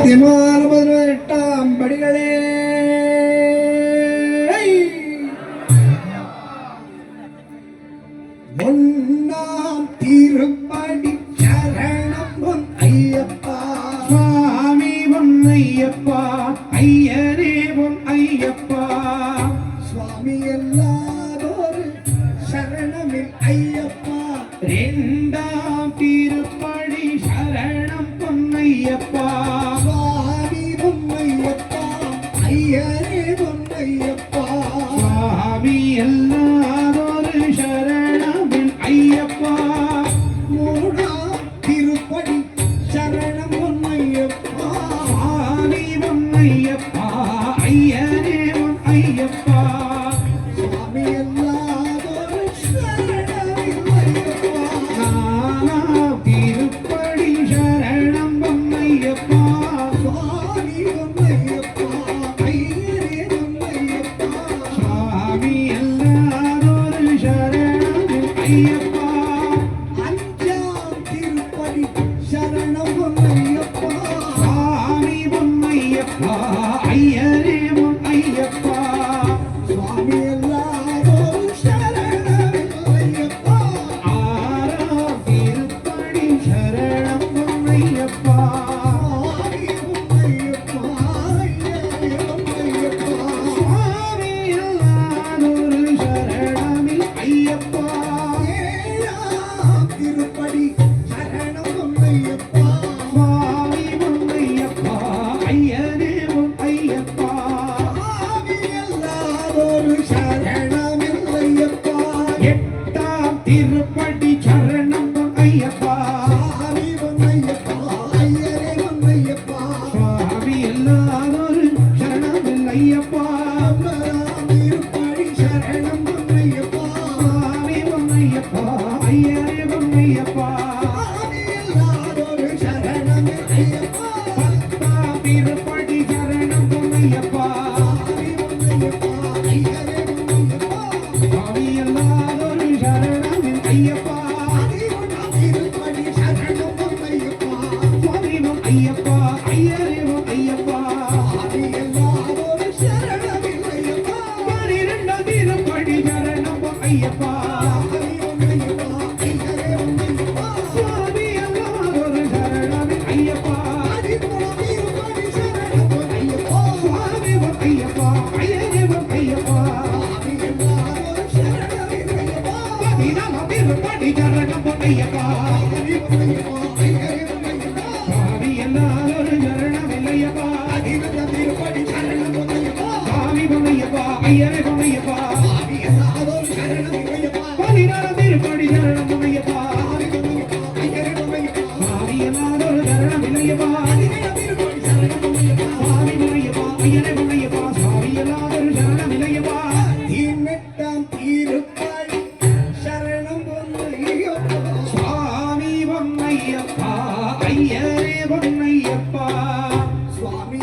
18 படிகளே ஒன்னாம் திருப்படி சரணம் பொன் ஐயப்பா சுவாமி பொன் ஐயப்பா ஐயரே பொன் ஐயப்பா சுவாமி எல்லாதொரு சரணமில் ஐயப்பா இரண்டாம் திருப்படி சரணம் பொன் ஐயப்பா சுவாமி பொன் ஐயப்பா ஐயரே பொன் ஐயப்பா சுவாமி எல்லாதொரு சரணமில் ஐயப்பா மூணாம் திருப்படி சரணம் பொன் ஐயப்பா சுவாமி பொன் ஐயப்பா ஐயரே பொன் ஐயப்பா சுவாமி எல்லாதொரு சரணமில் ஐயப்பா நாலாம் திருப்படி சரணம் பொன் ஐயப்பா சுவாமி பொன் ஐயப்பா ஐயரே பொன் ஐயப்பா சுவாமி எல்லாதொரு சரணமில் ஐயப்பா அஞ்சாம் திருப்படி சரணம் பொன் ஐயப்பா சுவாமி பொன் ஐயப்பா ஐயரே பொன் ஐயப்பா சுவாமி எல்லாதொரு சரணமில் ஐயப்பா ஆறாம் திருப்படி சரணம் பொன் ஐயப்பா சுவாமி பொன் ஐயப்பா ஐயரே பொன் ஐயப்பா சுவாமி எல்லாதொரு சரணமில் ஐயப்பா ஏழாம் திருப்படி சரணம் பொன் ஐயப்பா சுவாமி பொன் ஐயப்பா ஐயரே பொன் ஐயப்பா சுவாமி எல்லாதொரு சரணமில் ஐயப்பா எட்டாம் திருப்படி சரணம் பொன் ஐயப்பா சுவாமி பொன் ஐயப்பா ஐயரே பொன் ஐயப்பா சுவாமி எல்லாதொரு சரணமில் ஐயப்பா ஒன்பதாம் திருப்படி சரணம் பொன் ஐயப்பா சுவாமி பொன் ஐயப்பா ஐயரே பொன் ஐயப்பா சுவாமி எல்லாதொரு சரணமில் ஐயப்பா பத்தாம் திருப்படி சரணம் பொன் ஐயப்பா சுவாமி பொன் ஐயப்பா ஐயரே பொன் ஐயப்பா சுவாமி எல்லாதொரு சரணமில் ஐயப்பா பதினொன்றாம் திருப்படி சரணம் பொன் ஐயப்பா சுவாமி பொன் ஐயப்பா ஐயரே பொன் ஐயப்பா சுவாமி எல்லாதொரு சரணமில் ஐயப்பா பன்னிரண்டாம் திருப்படி சரணம் பொன் ஐயப்பா சுவாமி பொன் ஐயப்பா ஐயரே பொன் ஐயப்பா சுவாமி எல்லாதொரு சரணமில் ஐயப்பா பதிமூணாம் திருப்படி சரணம் பொன் ஐயப்பா சுவாமி பொன் ஐயப்பா ஐயரே பொன் ஐயப்பா சுவாமி எல்லாதொரு சரணமில் ஐயப்பா பதினாலாம் திருப்படி சரணம் பொன் ஐயப்பா சுவாமி பொன் ஐயப்பா ஐயரே பொன் ஐயப்பா சுவாமி எல்லாதொரு சரணமில் ஐயப்பா பதினொன்றாம் திருப்படி சரணம் பொன் ஐயப்பா சுவாமி பொன் ஐயப்பா ஐயரே பொன் ஐயப்பா சுவாமி எல்லாதொரு சரணமில் ஐயப்பா பதினாறாம் திருப்படி சரணம் பொன் ஐயப்பா சுவாமி பொன் ஐயப்பா ஐயரே பொன் ஐயப்பா சுவாமி எல்லாதொரு சரணமில் ஐயப்பா பதினேழாம் திருப்படி சரணம் பொன் ஐயப்பா சுவாமி பொன் ஐயப்பா ஐயரே பொன் ஐயப்பா சுவாமி எல்லாதொரு சரணமில் ஐயப்பா பதினெட்டாம் திருப்படி சரணம் பொன் ஐயப்பா சுவாமி பொன் ஐயப்பா ஐயரே பொன் ஐயப்பா சுவாமி